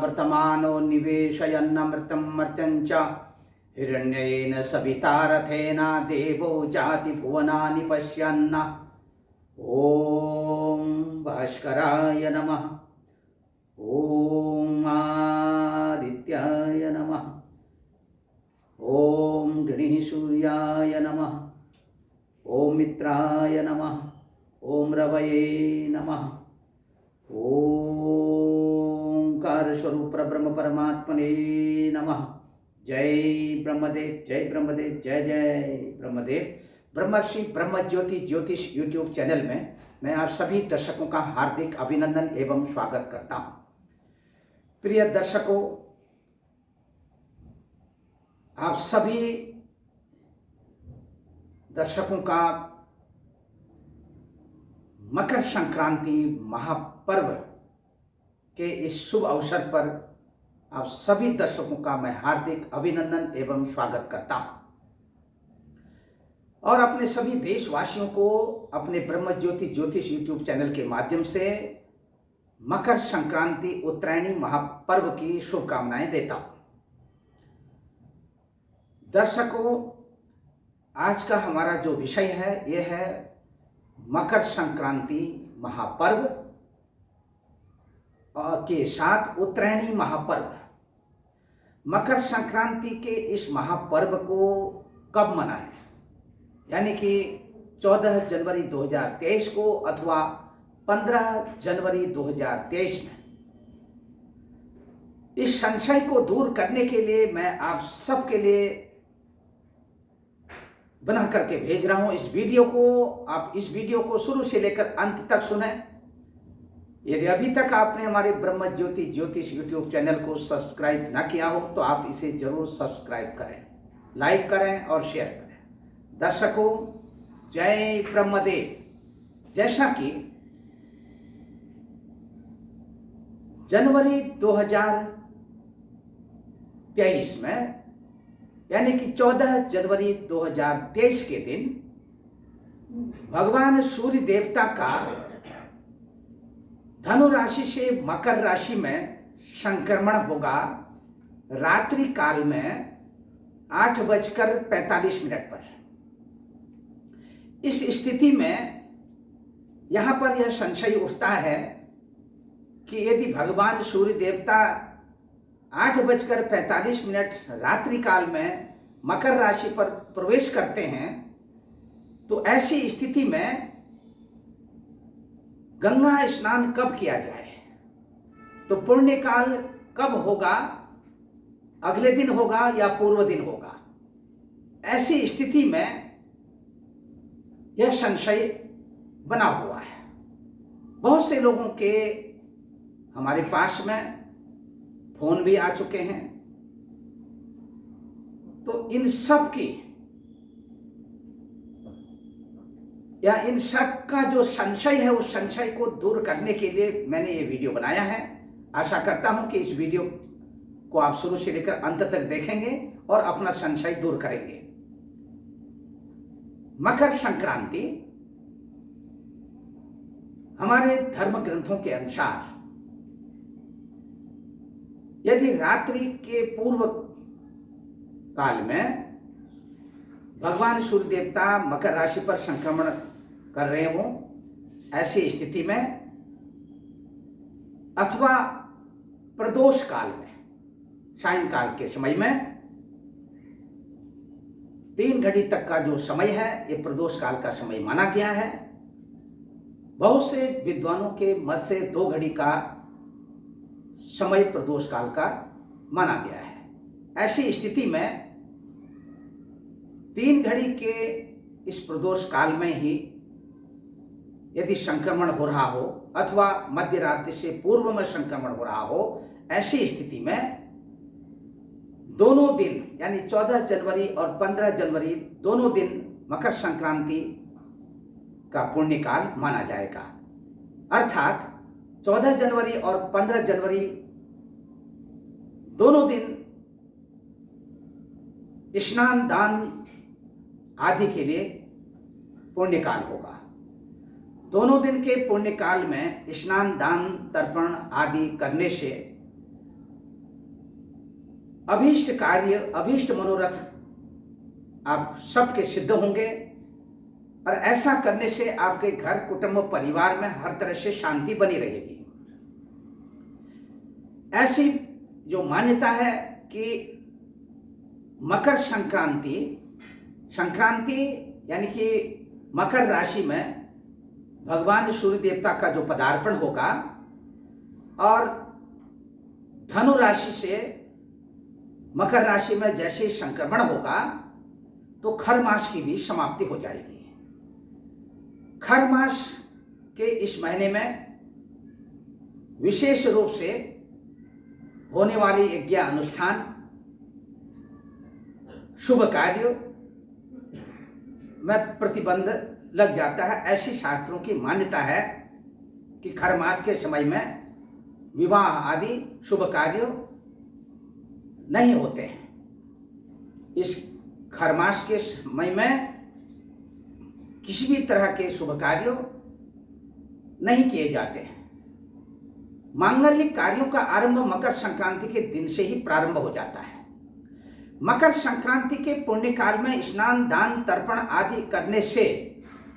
वर्तमानो निवेशयन्नमृतं मर्त्यं च हिरण्येन सविता रथेन देवो जाति भुवनानि पश्यन्। ओम भास्कराय नमः। ओम आदित्याय नमः। ओम गणेशसूर्याय नमः। ओम मित्राय नमः। ओम रवये नमः। ओंकार स्वरूप ब्रह्म परमात्मने नमः। जय ब्रह्मदेव, जय ब्रह्मदेव, जय जय ब्रह्मदेव। ब्रह्मर्षि ब्रह्म ज्योति ज्योतिष यूट्यूब चैनल में मैं आप सभी दर्शकों का हार्दिक अभिनंदन एवं स्वागत करता हूं। प्रिय दर्शकों, आप सभी दर्शकों का मकर संक्रांति महापर्व के इस शुभ अवसर पर आप सभी दर्शकों का मैं हार्दिक अभिनंदन एवं स्वागत करता हूं और अपने सभी देशवासियों को अपने ब्रह्म ज्योति ज्योतिष यूट्यूब चैनल के माध्यम से मकर संक्रांति उत्तरायणी महापर्व की शुभकामनाएं देता हूं। दर्शकों, आज का हमारा जो विषय है यह है मकर संक्रांति महापर्व के साथ उत्तरायणी महापर्व। मकर संक्रांति के इस महापर्व को कब मनाएं, यानी कि 14 जनवरी 2023 को अथवा 15 जनवरी 2023 में। इस संशय को दूर करने के लिए मैं आप सबके लिए बना करके भेज रहा हूं इस वीडियो को। आप इस वीडियो को शुरू से लेकर अंत तक सुने। यदि अभी तक आपने हमारे ब्रह्म ज्योति ज्योतिष यूट्यूब चैनल को सब्सक्राइब ना किया हो तो आप इसे जरूर सब्सक्राइब करें, लाइक करें और शेयर करें। दर्शकों, जय ब्रह्मदेव। जैसा कि जनवरी 2023 में, यानी कि 14 जनवरी 2023 के दिन भगवान सूर्य देवता का धनु राशि से मकर राशि में संक्रमण होगा रात्रि काल में 8:45 पर। इस स्थिति में यहां पर यह संशय उठता है कि यदि भगवान सूर्य देवता 8:45 रात्रि काल में मकर राशि पर प्रवेश करते हैं तो ऐसी स्थिति में गंगा स्नान कब किया जाए, तो पुण्य काल कब होगा, अगले दिन होगा या पूर्व दिन होगा। ऐसी स्थिति में यह संशय बना हुआ है। बहुत से लोगों के हमारे पास में फोन भी आ चुके हैं, तो इन सब की या इन सब का जो संशय है उस संशय को दूर करने के लिए मैंने ये वीडियो बनाया है। आशा करता हूं कि इस वीडियो को आप शुरू से लेकर अंत तक देखेंगे और अपना संशय दूर करेंगे। मकर संक्रांति हमारे धर्म ग्रंथों के अनुसार यदि रात्रि के पूर्व काल में भगवान सूर्य देवता मकर राशि पर संक्रमण कर रहे हो, ऐसी स्थिति में अथवा प्रदोष काल में सायंकाल के समय में 3 घड़ी तक का जो समय है ये प्रदोष काल का समय माना गया है। बहुत से विद्वानों के मत से 2 घड़ी का समय प्रदोष काल का माना गया है। ऐसी स्थिति में 3 घड़ी के इस प्रदोष काल में ही यदि संक्रमण हो रहा हो अथवा मध्य रात्रि से पूर्व में संक्रमण हो रहा हो, ऐसी स्थिति में दोनों दिन यानी 14 जनवरी और 15 जनवरी दोनों दिन मकर संक्रांति का पुण्यकाल माना जाएगा। अर्थात 14 जनवरी और 15 जनवरी दोनों दिन स्नान दान आदि के लिए पुण्यकाल होगा। दोनों दिन के पुण्यकाल में स्नान दान तर्पण आदि करने से अभीष्ट कार्य, अभीष्ट मनोरथ आप सबके सिद्ध होंगे और ऐसा करने से आपके घर, कुटुंब, परिवार में हर तरह से शांति बनी रहेगी। ऐसी जो मान्यता है कि मकर संक्रांति यानी कि मकर राशि में भगवान सूर्य देवता का जो पदार्पण होगा और धनु राशि से मकर राशि में जैसे संक्रमण होगा तो खर मास की भी समाप्ति हो जाएगी। खर मास के इस महीने में विशेष रूप से होने वाली यज्ञ अनुष्ठान, शुभ कार्य में प्रतिबंध लग जाता है। ऐसी शास्त्रों की मान्यता है कि खर मास के समय में विवाह आदि शुभ कार्य नहीं होते हैं। इस खर मास के समय में किसी भी तरह के शुभ कार्य नहीं किए जाते हैं। मांगलिक कार्यों का आरंभ मकर संक्रांति के दिन से ही प्रारंभ हो जाता है। मकर संक्रांति के पुण्य काल में स्नान, दान, तर्पण आदि करने से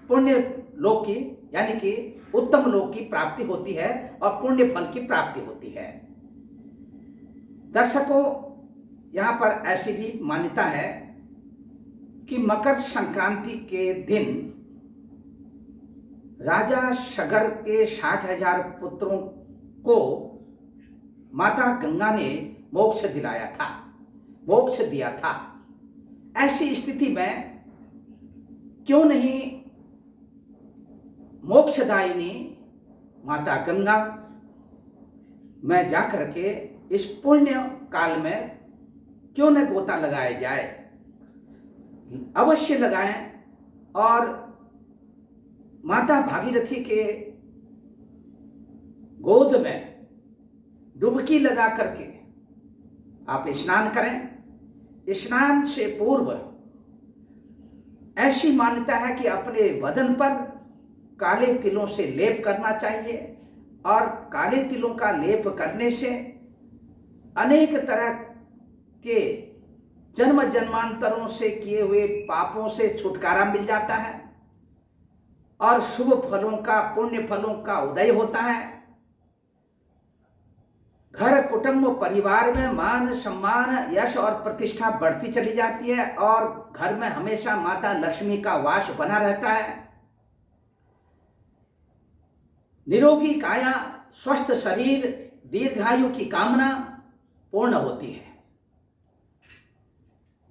पुण्य लोक की यानी कि उत्तम लोक की प्राप्ति होती है और पुण्य फल की प्राप्ति होती है। दर्शकों, यहाँ पर ऐसी भी मान्यता है कि मकर संक्रांति के दिन राजा सगर के 60,000 पुत्रों को माता गंगा ने मोक्ष दिया था। ऐसी स्थिति में क्यों नहीं मोक्षदायिनी माता गंगा में जाकर के इस पुण्य काल में क्यों न गोता लगाया जाए। अवश्य लगाएं और माता भागीरथी के गोद में डुबकी लगा करके आप स्नान करें। स्नान से पूर्व ऐसी मान्यता है कि अपने बदन पर काले तिलों से लेप करना चाहिए और काले तिलों का लेप करने से अनेक तरह के जन्म जन्मांतरों से किए हुए पापों से छुटकारा मिल जाता है और शुभ फलों का, पुण्य फलों का उदय होता है। घर, कुटुंब, परिवार में मान, सम्मान, यश और प्रतिष्ठा बढ़ती चली जाती है और घर में हमेशा माता लक्ष्मी का वास बना रहता है। निरोगी काया, स्वस्थ शरीर, दीर्घायु की कामना पूर्ण होती है।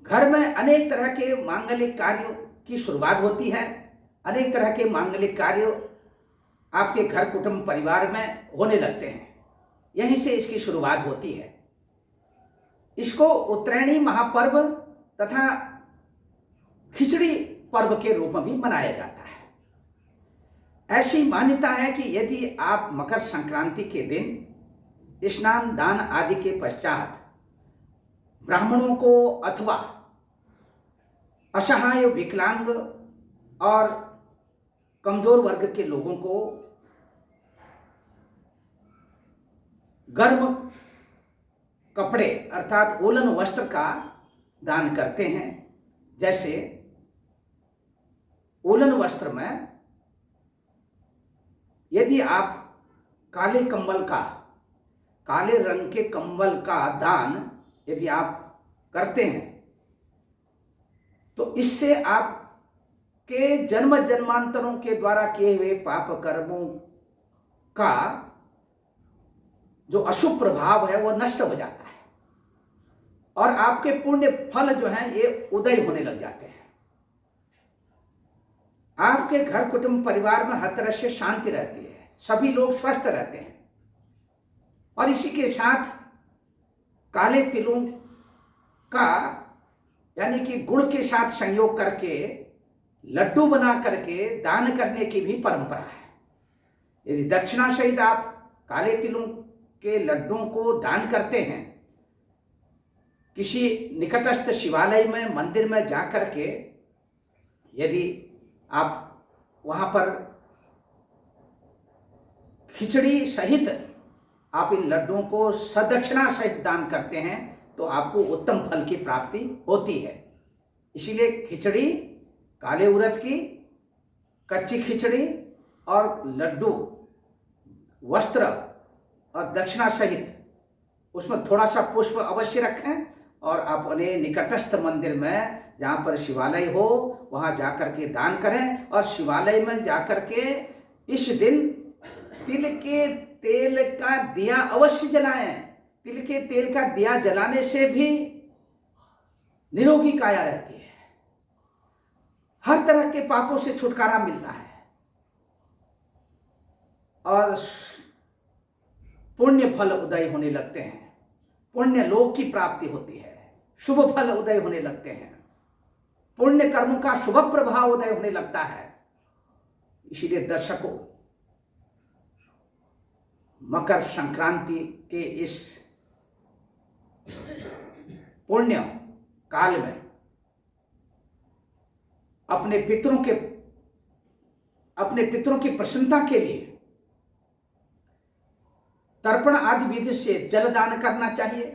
घर में अनेक तरह के मांगलिक कार्यों की शुरुआत होती है। अनेक तरह के मांगलिक कार्य आपके घर, कुटुंब, परिवार में होने लगते हैं। यहीं से इसकी शुरुआत होती है। इसको उत्तरायणी महापर्व तथा खिचड़ी पर्व के रूप में भी मनाया जाता है। ऐसी मान्यता है कि यदि आप मकर संक्रांति के दिन स्नान, दान आदि के पश्चात ब्राह्मणों को अथवा असहाय, विकलांग और कमजोर वर्ग के लोगों को गर्म कपड़े अर्थात वूलन वस्त्र का दान करते हैं। जैसे वूलन वस्त्र में यदि आप काले रंग के कंबल का दान यदि आप करते हैं तो इससे आपके जन्म जन्मांतरों के द्वारा किए हुए पाप कर्मों का जो अशुभ प्रभाव है वो नष्ट हो जाता है और आपके पुण्य फल जो हैं ये उदय होने लग जाते हैं। आपके घर, कुटुंब, परिवार में हर तरह से शांति रहती है, सभी लोग स्वस्थ रहते हैं और इसी के साथ काले तिलों का यानी कि गुड़ के साथ संयोग करके लड्डू बना करके दान करने की भी परंपरा है। यदि दक्षिणा सहित आप काले तिलों के लड्डुओं को दान करते हैं, किसी निकटस्थ शिवालय में, मंदिर में जाकर के यदि आप वहां पर खिचड़ी सहित आप इन लड्डुओं को सदक्षिणा सहित दान करते हैं तो आपको उत्तम फल की प्राप्ति होती है। इसीलिए खिचड़ी, काले उड़द की कच्ची खिचड़ी और लड्डू, वस्त्र और दक्षिणा सहित उसमें थोड़ा सा पुष्प अवश्य रखें और अपने निकटस्थ मंदिर में जहाँ पर शिवालय हो वहाँ जाकर के दान करें। और शिवालय में जाकर के इस दिन तिल के तेल का दिया अवश्य जलाएं। तिल के तेल का दिया जलाने से भी निरोगी काया रहती है, हर तरह के पापों से छुटकारा मिलता है और पुण्य फल उदय होने लगते हैं, पुण्य लोक की प्राप्ति होती है, शुभ फल उदय होने लगते हैं, पुण्य कर्मों का शुभ प्रभाव उदय होने लगता है। इसीलिए दर्शकों, मकर संक्रांति के इस पुण्य काल में अपने पितरों की प्रसन्नता के लिए तर्पण आदि विधि से जलदान करना चाहिए,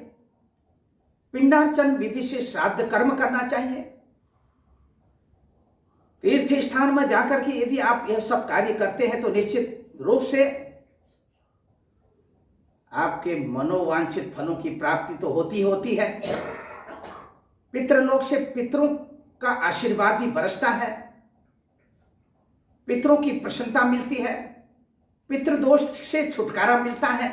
पिंडार्चन विधि से श्राद्ध कर्म करना चाहिए। तीर्थ स्थान में जाकर के यदि आप यह सब कार्य करते हैं तो निश्चित रूप से आपके मनोवांछित फलों की प्राप्ति तो होती है। पितृलोक से पितरों का आशीर्वाद भी बरसता है, पितरों की प्रसन्नता मिलती है, पितृदोष से छुटकारा मिलता है।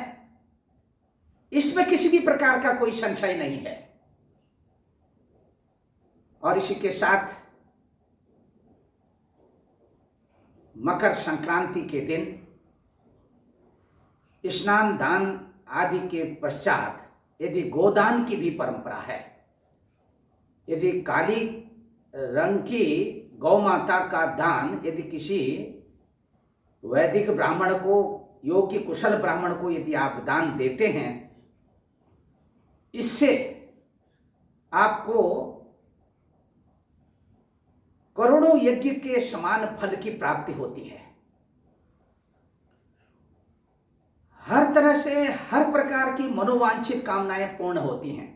इसमें किसी भी प्रकार का कोई संशय नहीं है। और इसी के साथ मकर संक्रांति के दिन स्नान दान आदि के पश्चात यदि गोदान की भी परंपरा है, यदि काली रंग की गौ माता का दान यदि किसी वैदिक ब्राह्मण को, योग्य कुशल ब्राह्मण को यदि आप दान देते हैं, इससे आपको करोड़ों यज्ञ के समान फल की प्राप्ति होती है। हर तरह से हर प्रकार की मनोवांछित कामनाएं पूर्ण होती हैं।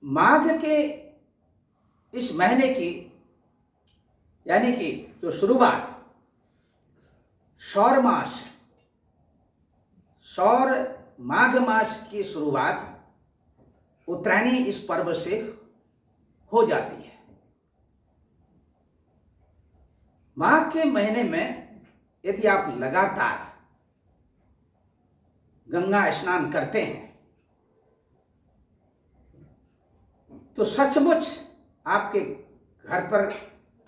माघ के इस महीने की यानी कि जो शुरुआत सौर माघ मास की शुरुआत उत्तरायणी इस पर्व से हो जाती है। माघ के महीने में यदि आप लगातार गंगा स्नान करते हैं तो सचमुच आपके घर पर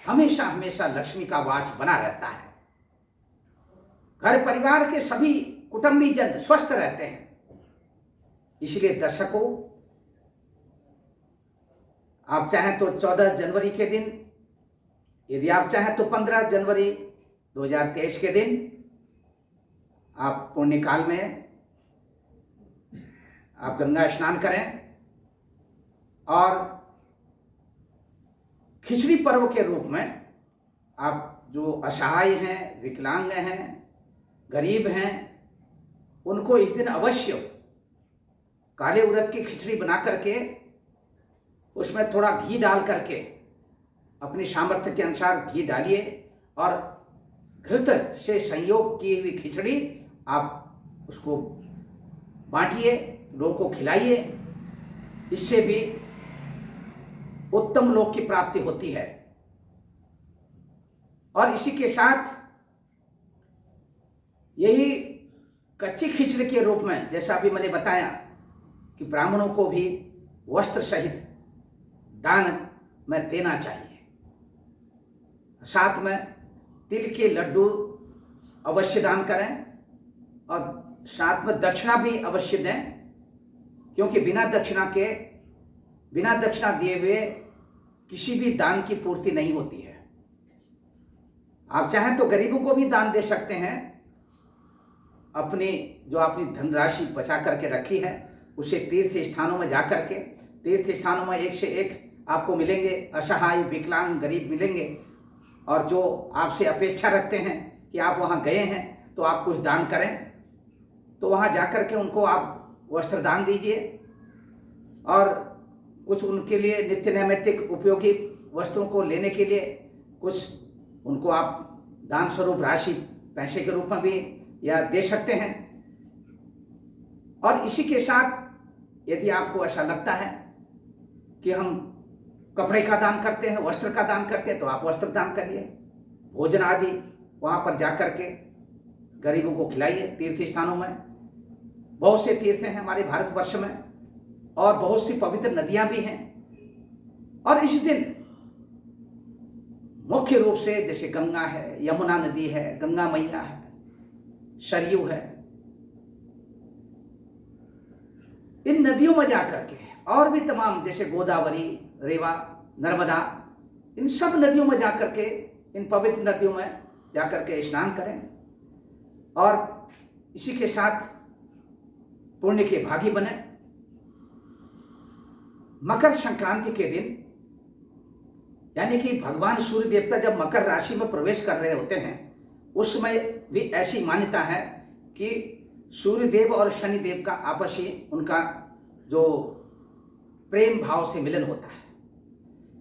हमेशा हमेशा लक्ष्मी का वास बना रहता है। घर परिवार के सभी कुटुंबीजन स्वस्थ रहते हैं। इसलिए दर्शकों, आप चाहें तो 14 जनवरी के दिन, यदि आप चाहें तो 15 जनवरी 2023 के दिन आप पुण्य काल में आप गंगा स्नान करें और खिचड़ी पर्व के रूप में आप जो असहाय हैं, विकलांग हैं, गरीब हैं, उनको इस दिन अवश्य काले उड़द की खिचड़ी बना करके उसमें थोड़ा घी डाल करके अपनी सामर्थ्य के अनुसार घी डालिए और घृत से संयोग की हुई खिचड़ी आप उसको बांटिए, लोगों को खिलाइए। इससे भी उत्तम लोक की प्राप्ति होती है। और इसी के साथ यही कच्ची खिचड़ी के रूप में, जैसा अभी मैंने बताया कि ब्राह्मणों को भी वस्त्र सहित दान में देना चाहिए। साथ में तिल के लड्डू अवश्य दान करें और साथ में दक्षिणा भी अवश्य दें, क्योंकि बिना दक्षिणा दिए हुए किसी भी दान की पूर्ति नहीं होती है। आप चाहें तो गरीबों को भी दान दे सकते हैं। जो आपने धनराशि बचा करके रखी है उसे तीर्थ स्थानों में जाकर के, तीर्थ स्थानों में एक से एक आपको मिलेंगे, असहाय, विकलांग, गरीब मिलेंगे। और जो आपसे अपेक्षा रखते हैं कि आप वहाँ गए हैं तो आप कुछ दान करें, तो वहाँ जाकर के उनको आप वस्त्र दान दीजिए और कुछ उनके लिए नित्य नैमित्तिक उपयोगी वस्तुओं को लेने के लिए कुछ उनको आप दान स्वरूप राशि पैसे के रूप में भी या दे सकते हैं। और इसी के साथ यदि आपको ऐसा लगता है कि हम कपड़े का दान करते हैं, वस्त्र का दान करते हैं, तो आप वस्त्र दान करिए, भोजन आदि वहाँ पर जाकर के गरीबों को खिलाइए। तीर्थ स्थानों में बहुत से तीर्थ हैं हमारे भारतवर्ष में और बहुत सी पवित्र नदियां भी हैं। और इस दिन मुख्य रूप से जैसे गंगा है, यमुना नदी है, गंगा मैया है, सरयू है, इन नदियों में जाकर के और भी तमाम जैसे गोदावरी, रेवा, नर्मदा, इन सब नदियों में जाकर के, इन पवित्र नदियों में जाकर के स्नान करें और इसी के साथ पुण्य के भागी बने। मकर संक्रांति के दिन यानी कि भगवान सूर्य देवता जब मकर राशि में प्रवेश कर रहे होते हैं उस समय भी ऐसी मान्यता है कि सूर्य देव और शनि देव का आपसी उनका जो प्रेम भाव से मिलन होता है,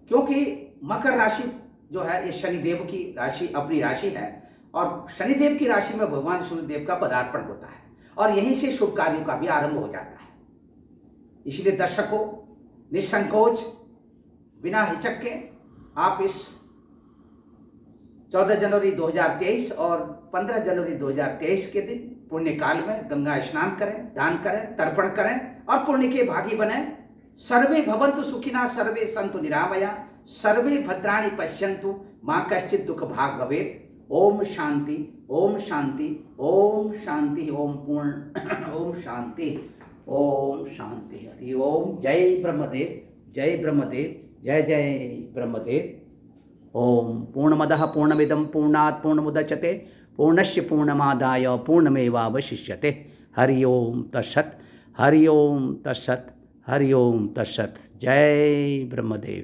क्योंकि मकर राशि जो है ये शनि देव की राशि, अपनी राशि है और शनि देव की राशि में भगवान सूर्य देव का पदार्पण होता है और यहीं से शुभ कार्यों का भी आरंभ हो जाता है। इसलिए दर्शकों, निसंकोच बिना हिचक के आप इस 14 जनवरी 2023 और 15 जनवरी 2023 के दिन पुण्य काल में गंगा स्नान करें, दान करें, तर्पण करें और पुण्य के भागी बने। सर्वे भवन्तु सुखिनः, सर्वे सन्तु निरामया, सर्वे भद्राणि पश्यन्तु, मां कश्चित् दुःख भाग् भवेत्। ओम शांति, ओम शांति, ओम शांति, ओम पूर्ण ओम शांति, ओम शांति। हरि ओम। जय ब्रह्मदेव, जय ब्रह्मदेव, जय जय ब्रह्मदेव। ओम पूर्णमदः पूर्णमिदं पूर्णात् पूर्णमुदच्यते पूर्णस्य पूर्णमादाय पूर्णमेवावशिष्यते। हरि ओम तत्सत्, हरि ओम तत्सत्, हरि ओम तत्सत्। जय ब्रह्मदेव।